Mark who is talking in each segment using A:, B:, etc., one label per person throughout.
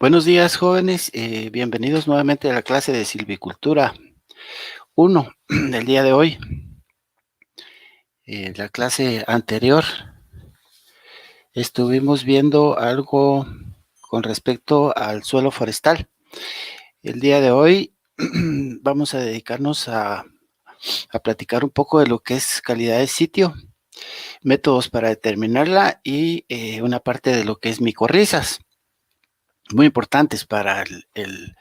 A: Buenos días, jóvenes. Bienvenidos nuevamente a la clase de Silvicultura 1 del día de hoy. En la clase anterior estuvimos viendo algo con respecto al suelo forestal. El día de hoy vamos a dedicarnos a platicar un poco de lo que es calidad de sitio, métodos para determinarla y una parte de lo que es micorrizas, muy importantes para el,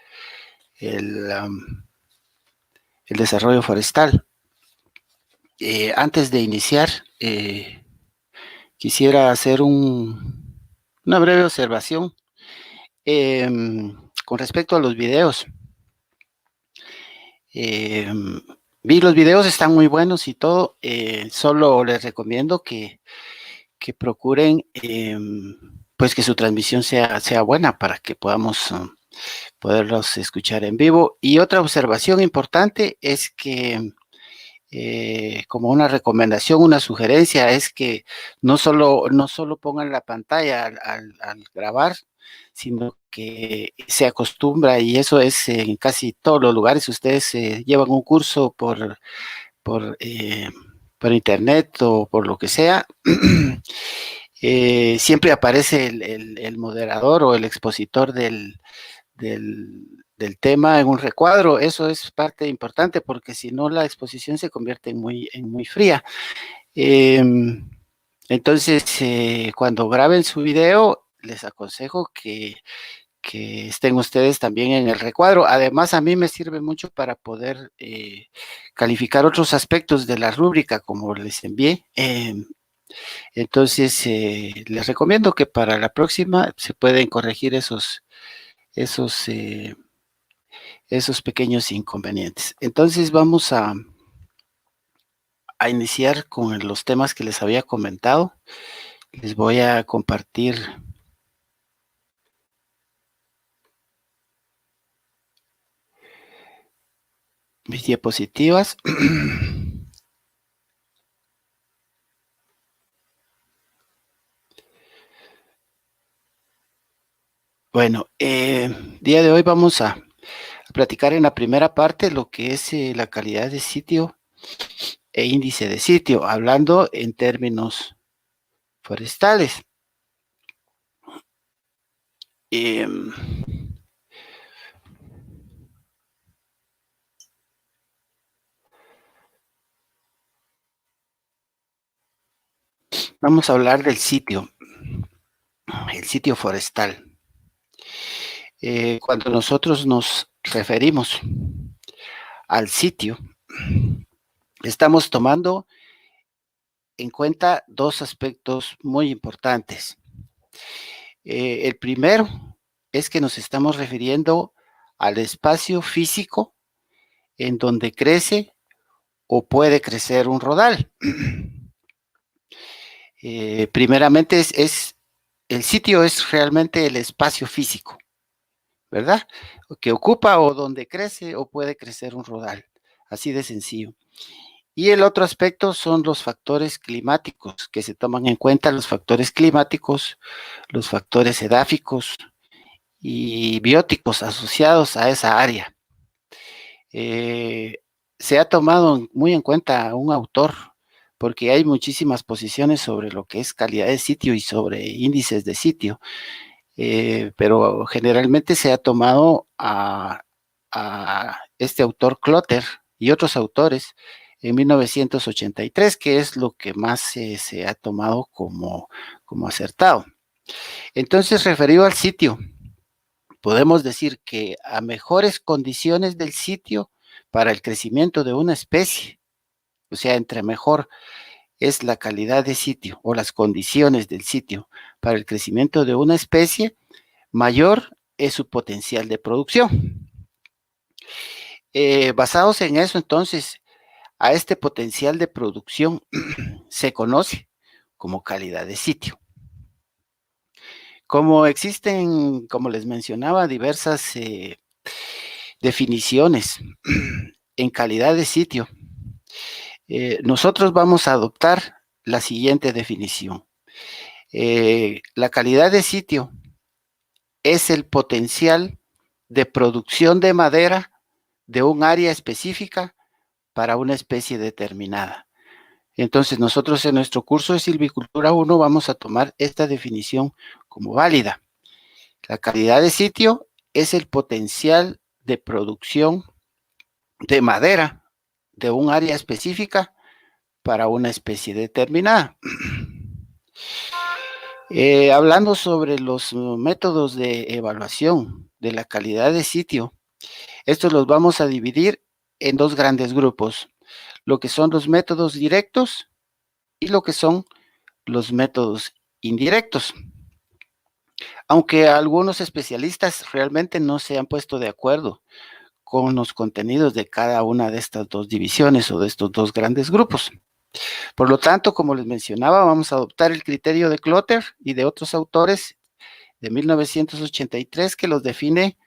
A: um, el desarrollo forestal. Antes de iniciar, quisiera hacer una breve observación con respecto a los videos. Vi los videos, están muy buenos y todo. Solo les recomiendo que procuren pues que su transmisión sea buena para que podamos poderlos escuchar en vivo. Y otra observación importante es que como una recomendación, una sugerencia, es que no solo pongan la pantalla al grabar, sino que se acostumbra, y eso es en casi todos los lugares. Ustedes llevan un curso por, eh, por internet o por lo que sea, siempre aparece el moderador o el expositor del tema en un recuadro. Eso es parte importante porque si no la exposición se convierte en muy fría. Eh, entonces, cuando graben su video, les aconsejo que estén ustedes también en el recuadro. Además, a mí me sirve mucho para poder calificar otros aspectos de la rúbrica, como les envié. Entonces, les recomiendo que para la próxima se pueden corregir esos esos pequeños inconvenientes. Entonces vamos a iniciar con los temas que les había comentado. Les voy a compartir mis diapositivas. Bueno, día de hoy vamos a platicar en la primera parte lo que es la calidad de sitio e índice de sitio, hablando en términos forestales. Eh, Vamos a hablar del sitio, el sitio forestal. Cuando nosotros nos referimos al sitio, estamos tomando en cuenta dos aspectos muy importantes. El primero es que nos estamos refiriendo al espacio físico en donde crece o puede crecer un rodal. Primeramente el sitio es realmente el espacio físico, ¿verdad? Que ocupa o donde crece o puede crecer un rodal. Así de sencillo. Y el otro aspecto son los factores climáticos, que se toman en cuenta los factores climáticos, los factores edáficos y bióticos asociados a esa área. Se ha tomado muy en cuenta un autor, porque hay muchísimas posiciones sobre lo que es calidad de sitio y sobre índices de sitio, pero generalmente se ha tomado a este autor Clotter y otros autores en 1983, que es lo que más se ha tomado como acertado. Entonces, referido al sitio, podemos decir que a mejores condiciones del sitio para el crecimiento de una especie, o sea, entre mejor es la calidad de sitio o las condiciones del sitio para el crecimiento de una especie, mayor es su potencial de producción. Basados en eso, entonces, a este potencial de producción se conoce como calidad de sitio. Como existen, como les mencionaba, diversas definiciones en calidad de sitio, nosotros vamos a adoptar la siguiente definición. La calidad de sitio es el potencial de producción de madera de un área específica para una especie determinada. Entonces, nosotros en nuestro curso de silvicultura 1 vamos a tomar esta definición como válida. La calidad de sitio es el potencial de producción de madera de un área específica para una especie determinada. Hablando sobre los métodos de evaluación de la calidad de sitio, estos los vamos a dividir en dos grandes grupos, lo que son los métodos directos y lo que son los métodos indirectos. Aunque algunos especialistas realmente no se han puesto de acuerdo con los contenidos de cada una de estas dos divisiones o de estos dos grandes grupos. Por lo tanto, como les mencionaba, vamos a adoptar el criterio de Clotter y de otros autores de 1983 que los define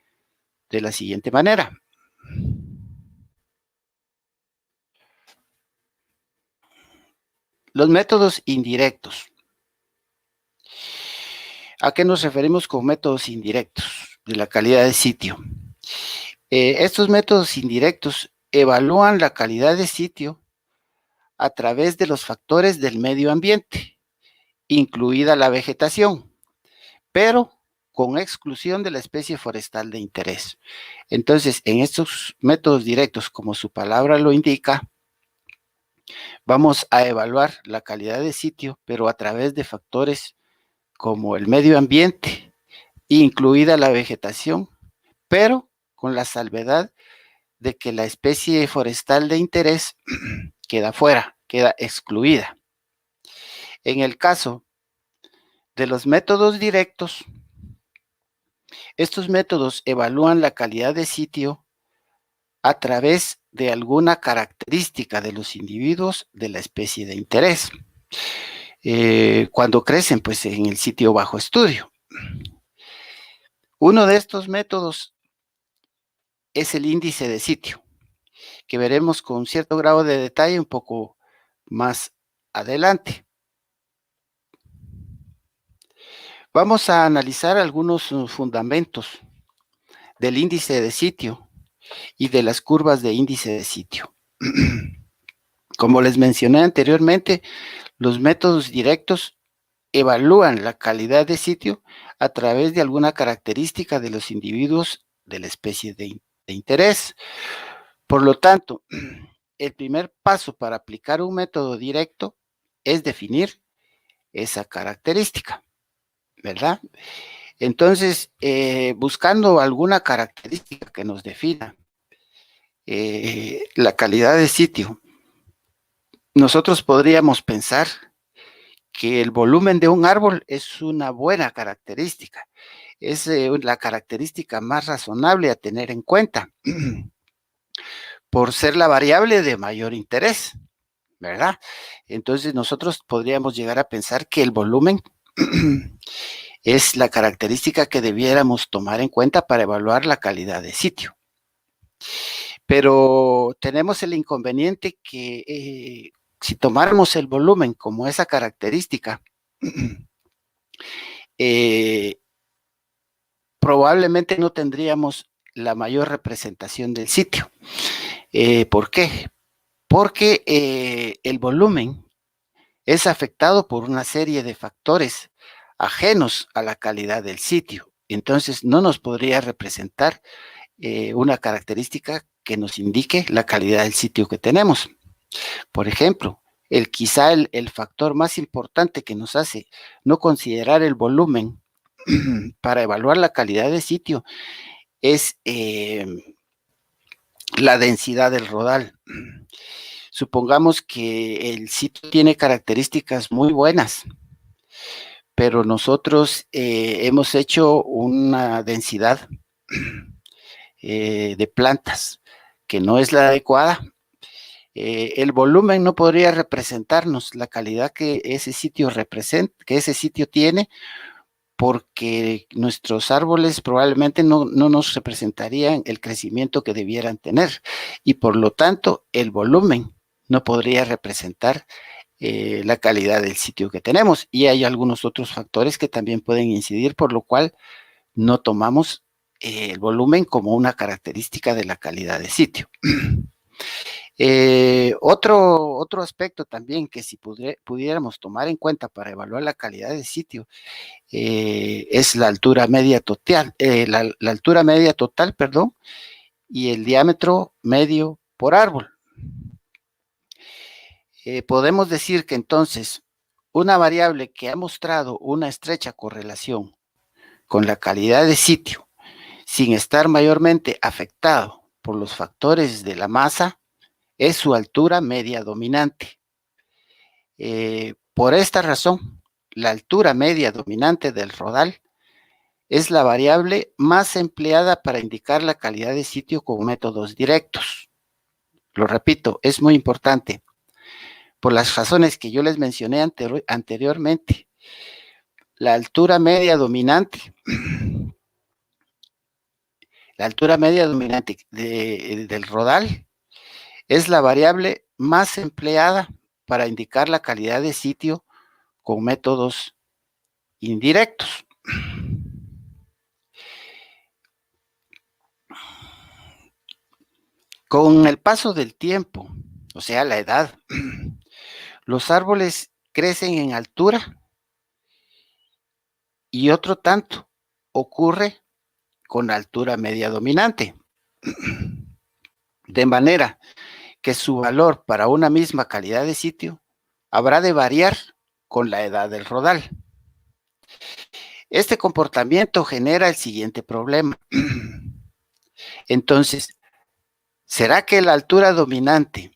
A: de la siguiente manera. Los métodos indirectos. ¿A qué nos referimos con métodos indirectos de la calidad de sitio? Estos métodos indirectos evalúan la calidad de sitio a través de los factores del medio ambiente, incluida la vegetación, pero con exclusión de la especie forestal de interés. Entonces, en estos métodos directos, como su palabra lo indica, vamos a evaluar la calidad de sitio, pero a través de factores como el medio ambiente, incluida la vegetación, pero con la salvedad de que la especie forestal de interés queda fuera, queda excluida. En el caso de los métodos directos, estos métodos evalúan la calidad de sitio a través de alguna característica de los individuos de la especie de interés. Cuando crecen, pues en el sitio bajo estudio. Uno de estos métodos es el índice de sitio, que veremos con cierto grado de detalle un poco más adelante. Vamos a analizar algunos fundamentos del índice de sitio y de las curvas de índice de sitio. Como les mencioné anteriormente, los métodos directos evalúan la calidad de sitio a través de alguna característica de los individuos de la especie de interés. Por lo tanto, el primer paso para aplicar un método directo es definir esa característica, ¿verdad? Entonces, buscando alguna característica que nos defina la calidad de sitio, nosotros podríamos pensar que el volumen de un árbol es una buena característica, es la característica más razonable a tener en cuenta, por ser la variable de mayor interés, ¿verdad? Entonces nosotros podríamos llegar a pensar que el volumen es la característica que debiéramos tomar en cuenta para evaluar la calidad de sitio. Pero tenemos el inconveniente que si tomáramos el volumen como esa característica, probablemente no tendríamos la mayor representación del sitio. ¿Por qué? Porque el volumen es afectado por una serie de factores ajenos a la calidad del sitio. Entonces, no nos podría representar una característica que nos indique la calidad del sitio que tenemos. Por ejemplo, quizá el factor más importante que nos hace no considerar el volumen para evaluar la calidad de sitio es la densidad del rodal. Supongamos que el sitio tiene características muy buenas, pero nosotros hemos hecho una densidad de plantas que no es la adecuada. El volumen no podría representarnos la calidad que ese sitio representa, que ese sitio tiene, porque nuestros árboles probablemente no nos representarían el crecimiento que debieran tener, y por lo tanto el volumen no podría representar la calidad del sitio que tenemos, y hay algunos otros factores que también pueden incidir, por lo cual no tomamos el volumen como una característica de la calidad de sitio. Otro aspecto también que si pudiéramos tomar en cuenta para evaluar la calidad de sitio es la altura media total, la altura media total, perdón, y el diámetro medio por árbol. Podemos decir que entonces una variable que ha mostrado una estrecha correlación con la calidad de sitio, sin estar mayormente afectado por los factores de la masa, es su altura media dominante. Por esta razón, la altura media dominante del rodal es la variable más empleada para indicar la calidad de sitio con métodos directos. Lo repito, es muy importante, por las razones que yo les mencioné anteriormente. La altura media dominante, del rodal es la variable más empleada para indicar la calidad de sitio con métodos indirectos. Con el paso del tiempo, o sea, la edad, los árboles crecen en altura y otro tanto ocurre con la altura media dominante, de manera que su valor para una misma calidad de sitio habrá de variar con la edad del rodal. Este comportamiento genera el siguiente problema. Entonces, ¿será que la altura dominante,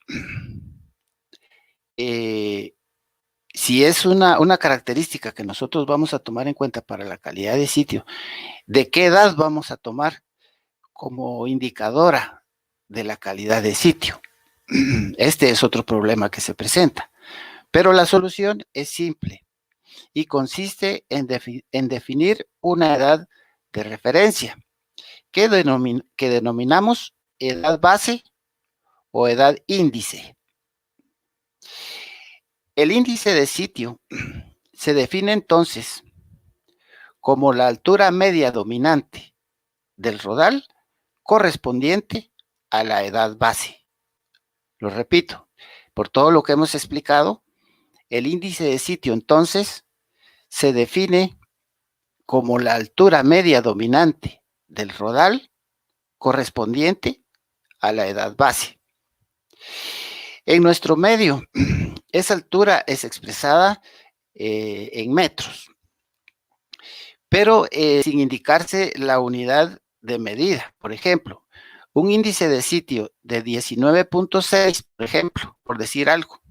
A: si es una característica que nosotros vamos a tomar en cuenta para la calidad de sitio, de qué edad vamos a tomar como indicadora de la calidad de sitio? Este es otro problema que se presenta, pero la solución es simple y consiste en definir una edad de referencia que denominamos edad base o edad índice. El índice de sitio se define entonces como la altura media dominante del rodal correspondiente a la edad base. Lo repito, por todo lo que hemos explicado, el índice de sitio entonces se define como la altura media dominante del rodal correspondiente a la edad base. En nuestro medio, esa altura es expresada en metros, pero sin indicarse la unidad de medida. Por ejemplo, un índice de sitio de 19.6, por ejemplo, por decir algo,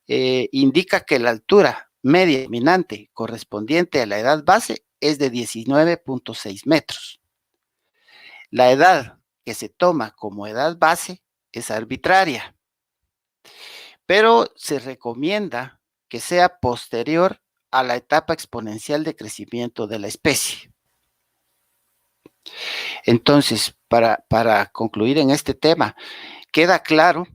A: indica que la altura media dominante correspondiente a la edad base es de 19.6 metros. La edad que se toma como edad base es arbitraria, pero se recomienda que sea posterior a la etapa exponencial de crecimiento de la especie. Entonces, para concluir en este tema, queda claro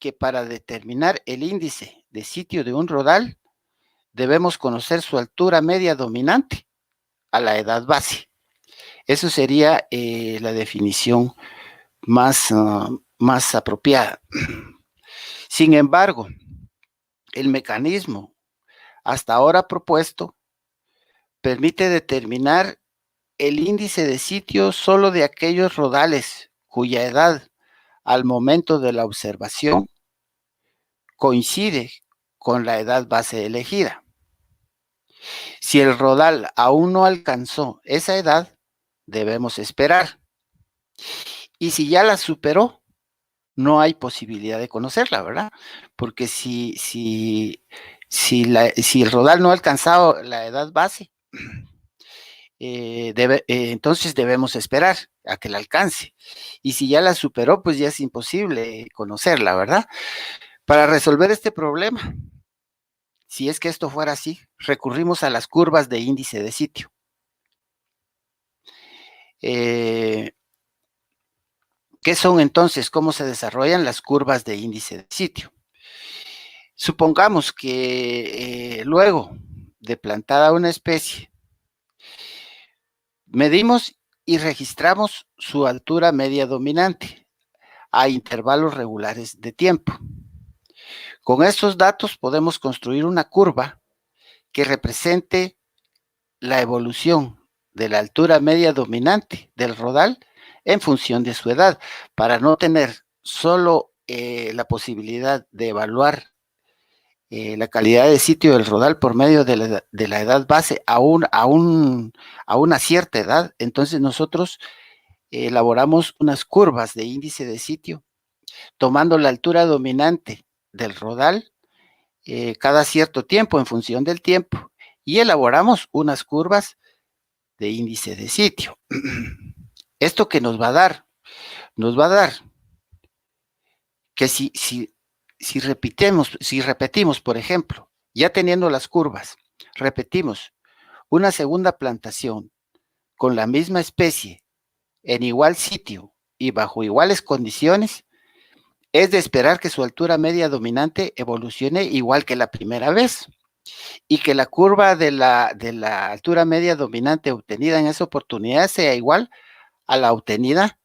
A: que para determinar el índice de sitio de un rodal, debemos conocer su altura media dominante a la edad base. Eso sería la definición más apropiada. Sin embargo, el mecanismo hasta ahora propuesto permite determinar el índice de sitio solo de aquellos rodales cuya edad al momento de la observación coincide con la edad base elegida. Si el rodal aún no alcanzó esa edad, debemos esperar. Y si ya la superó, no hay posibilidad de conocerla, ¿verdad? Porque si el rodal no ha alcanzado la edad base, entonces debemos esperar a que la alcance. Y si ya la superó, pues ya es imposible conocerla, ¿verdad? Para resolver este problema, si es que esto fuera así, recurrimos a las curvas de índice de sitio. ¿Qué son entonces? ¿Cómo se desarrollan las curvas de índice de sitio? Supongamos que luego de plantada una especie, Medimos y registramos su altura media dominante a intervalos regulares de tiempo. Con estos datos podemos construir una curva que represente la evolución de la altura media dominante del rodal en función de su edad, para no tener solo la posibilidad de evaluar la calidad de sitio del rodal por medio de la edad base a una cierta edad. Entonces nosotros elaboramos unas curvas de índice de sitio tomando la altura dominante del rodal cada cierto tiempo en función del tiempo y elaboramos unas curvas de índice de sitio. ¿Esto qué nos va a dar? Nos va a dar que si repetimos, por ejemplo, ya teniendo las curvas, repetimos una segunda plantación con la misma especie en igual sitio y bajo iguales condiciones, es de esperar que su altura media dominante evolucione igual que la primera vez y que la curva de la altura media dominante obtenida en esa oportunidad sea igual a la obtenida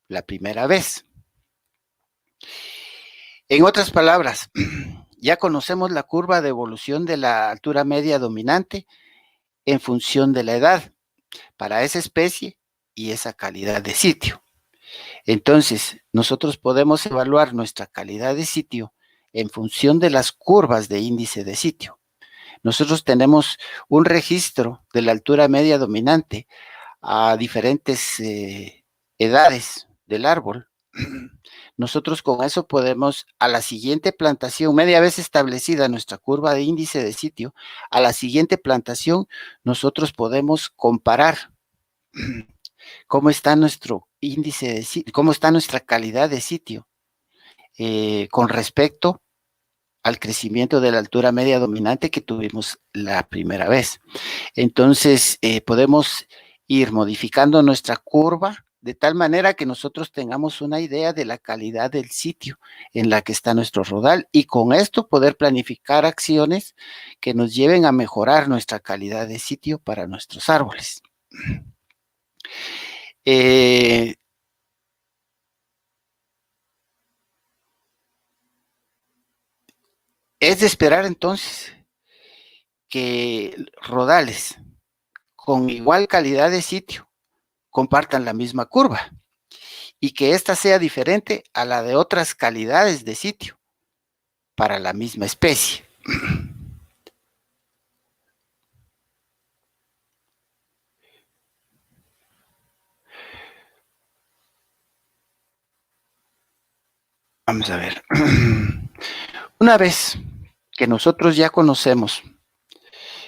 A: la primera vez. En otras palabras, ya conocemos la curva de evolución de la altura media dominante en función de la edad para esa especie y esa calidad de sitio. Entonces, nosotros podemos evaluar nuestra calidad de sitio en función de las curvas de índice de sitio. Nosotros tenemos un registro de la altura media dominante a diferentes edades del árbol. Nosotros con eso podemos, a la siguiente plantación, media vez establecida nuestra curva de índice de sitio, a la siguiente plantación nosotros podemos comparar cómo está nuestro índice de sitio, cómo está nuestra calidad de sitio con respecto al crecimiento de la altura media dominante que tuvimos la primera vez. Entonces, podemos ir modificando nuestra curva de tal manera que nosotros tengamos una idea de la calidad del sitio en la que está nuestro rodal y con esto poder planificar acciones que nos lleven a mejorar nuestra calidad de sitio para nuestros árboles. Es de esperar entonces que rodales con igual calidad de sitio compartan la misma curva y que ésta sea diferente a la de otras calidades de sitio para la misma especie. Vamos a ver. Una vez que nosotros ya conocemos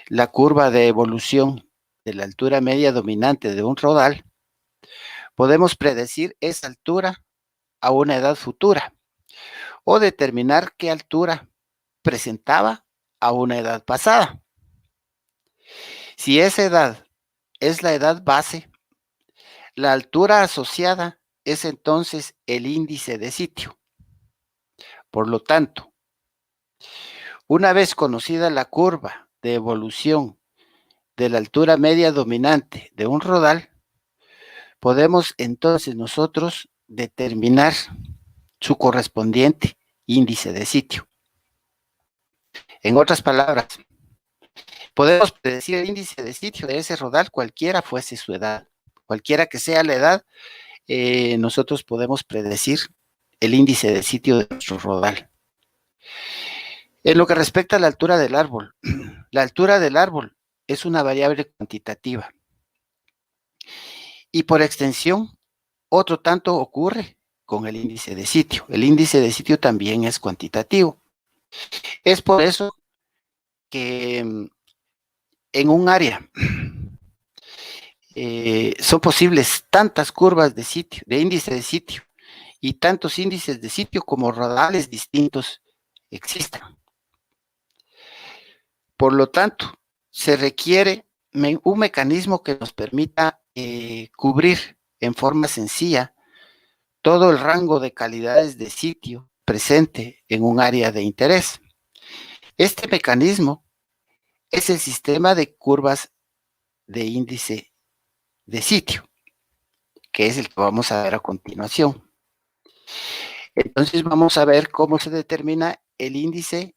A: la curva de evolución de la altura media dominante de un rodal, podemos predecir esa altura a una edad futura o determinar qué altura presentaba a una edad pasada. Si esa edad es la edad base, la altura asociada es entonces el índice de sitio. Por lo tanto, una vez conocida la curva de evolución de la altura media dominante de un rodal, podemos entonces nosotros determinar su correspondiente índice de sitio. En otras palabras, podemos predecir el índice de sitio de ese rodal cualquiera fuese su edad. Cualquiera que sea la edad, nosotros podemos predecir el índice de sitio de nuestro rodal. En lo que respecta a la altura del árbol, la altura del árbol es una variable cuantitativa. Y por extensión, otro tanto ocurre con el índice de sitio. El índice de sitio también es cuantitativo. Es por eso que en un área son posibles tantas curvas de sitio, de índice de sitio, y tantos índices de sitio como rodales distintos existan. Por lo tanto, se requiere un mecanismo que nos permita cubrir en forma sencilla todo el rango de calidades de sitio presente en un área de interés. Este mecanismo es el sistema de curvas de índice de sitio, que es el que vamos a ver a continuación. Entonces vamos a ver cómo se determina el índice